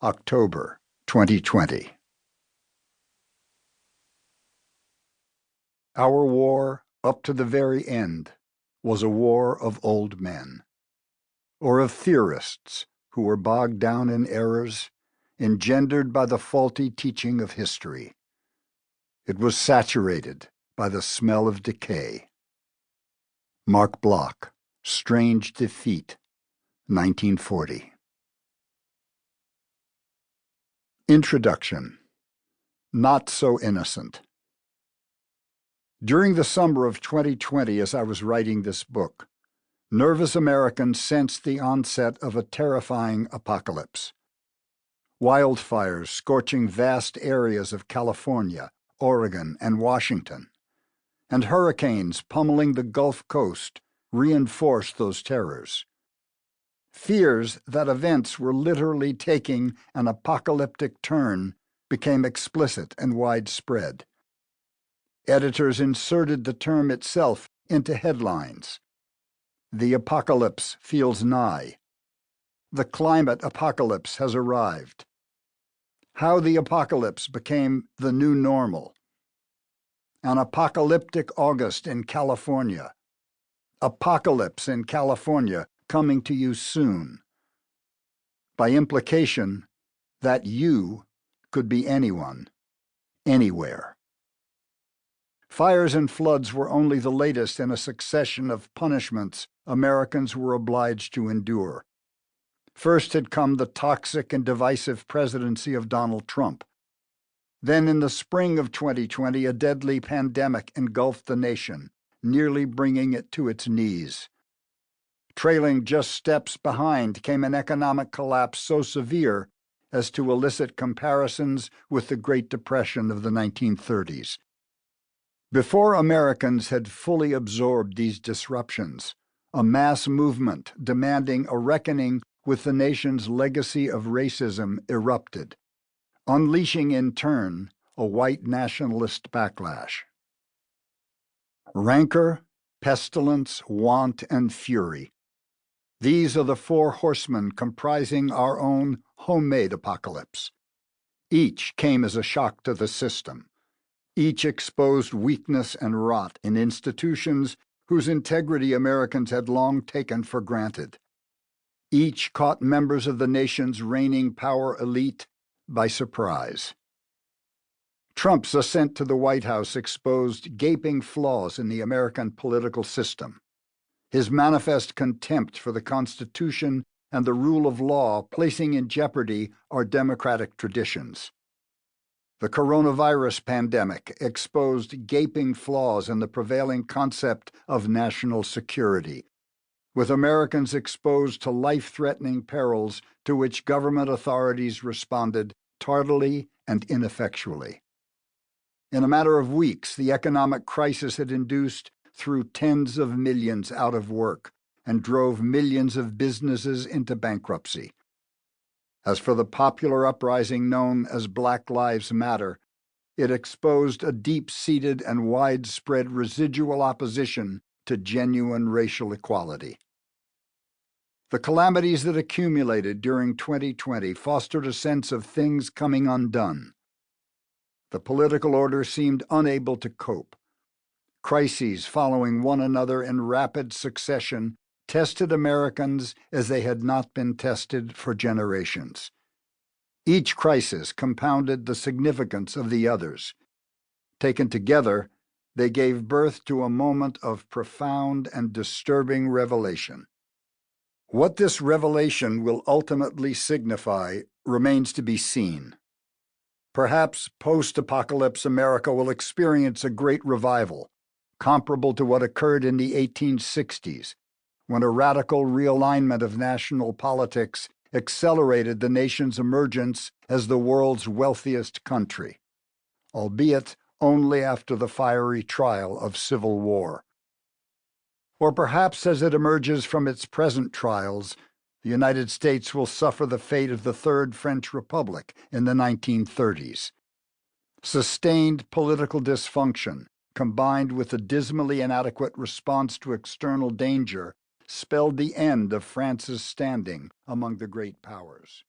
October 2020. Our war, up to the very end, was a war of old men, or of theorists who were bogged down in errors engendered by the faulty teaching of history. It was saturated by the smell of decay. Mark Bloch, Strange Defeat, 1940. Introduction. Not so innocent. During the summer of 2020, as I was writing this book, nervous Americans sensed the onset of a terrifying apocalypse. Wildfires scorching vast areas of California, Oregon, and Washington, and hurricanes pummeling the Gulf Coast reinforced those terrors. Fears that events were literally taking an apocalyptic turn became explicit and widespread. Editors inserted the term itself into headlines. The apocalypse feels nigh. The climate apocalypse has arrived. How the apocalypse became the new normal. An apocalyptic August in California. Apocalypse in California coming to you soon. By implication, that you could be anyone, anywhere. Fires and floods were only the latest in a succession of punishments Americans were obliged to endure. First had come the toxic and divisive presidency of Donald Trump. Then in the spring of 2020, a deadly pandemic engulfed the nation, nearly bringing it to its knees. Trailing just steps behind came an economic collapse so severe as to elicit comparisons with the Great Depression of the 1930s. Before Americans had fully absorbed these disruptions, a mass movement demanding a reckoning with the nation's legacy of racism erupted, unleashing in turn a white nationalist backlash. Rancor, pestilence, want, and fury. These are the four horsemen comprising our own homemade apocalypse. Each came as a shock to the system. Each exposed weakness and rot in institutions whose integrity Americans had long taken for granted. Each caught members of the nation's reigning power elite by surprise. Trump's ascent to the White House exposed gaping flaws in the American political system. His manifest contempt for the Constitution and the rule of law placing in jeopardy our democratic traditions. The coronavirus pandemic exposed gaping flaws in the prevailing concept of national security, with Americans exposed to life-threatening perils to which government authorities responded tardily and ineffectually. In a matter of weeks, the economic crisis had induced threw tens of millions out of work and drove millions of businesses into bankruptcy. As for the popular uprising known as Black Lives Matter, it exposed a deep-seated and widespread residual opposition to genuine racial equality. The calamities that accumulated during 2020 fostered a sense of things coming undone. The political order seemed unable to cope. Crises following one another in rapid succession tested Americans as they had not been tested for generations. Each crisis compounded the significance of the others. Taken together, they gave birth to a moment of profound and disturbing revelation. What this revelation will ultimately signify remains to be seen. Perhaps post-apocalypse America will experience a great revival, comparable to what occurred in the 1860s, when a radical realignment of national politics accelerated the nation's emergence as the world's wealthiest country, albeit only after the fiery trial of civil war. Or perhaps as it emerges from its present trials, the United States will suffer the fate of the Third French Republic in the 1930s. Sustained political dysfunction, combined with a dismally inadequate response to external danger, spelled the end of France's standing among the great powers.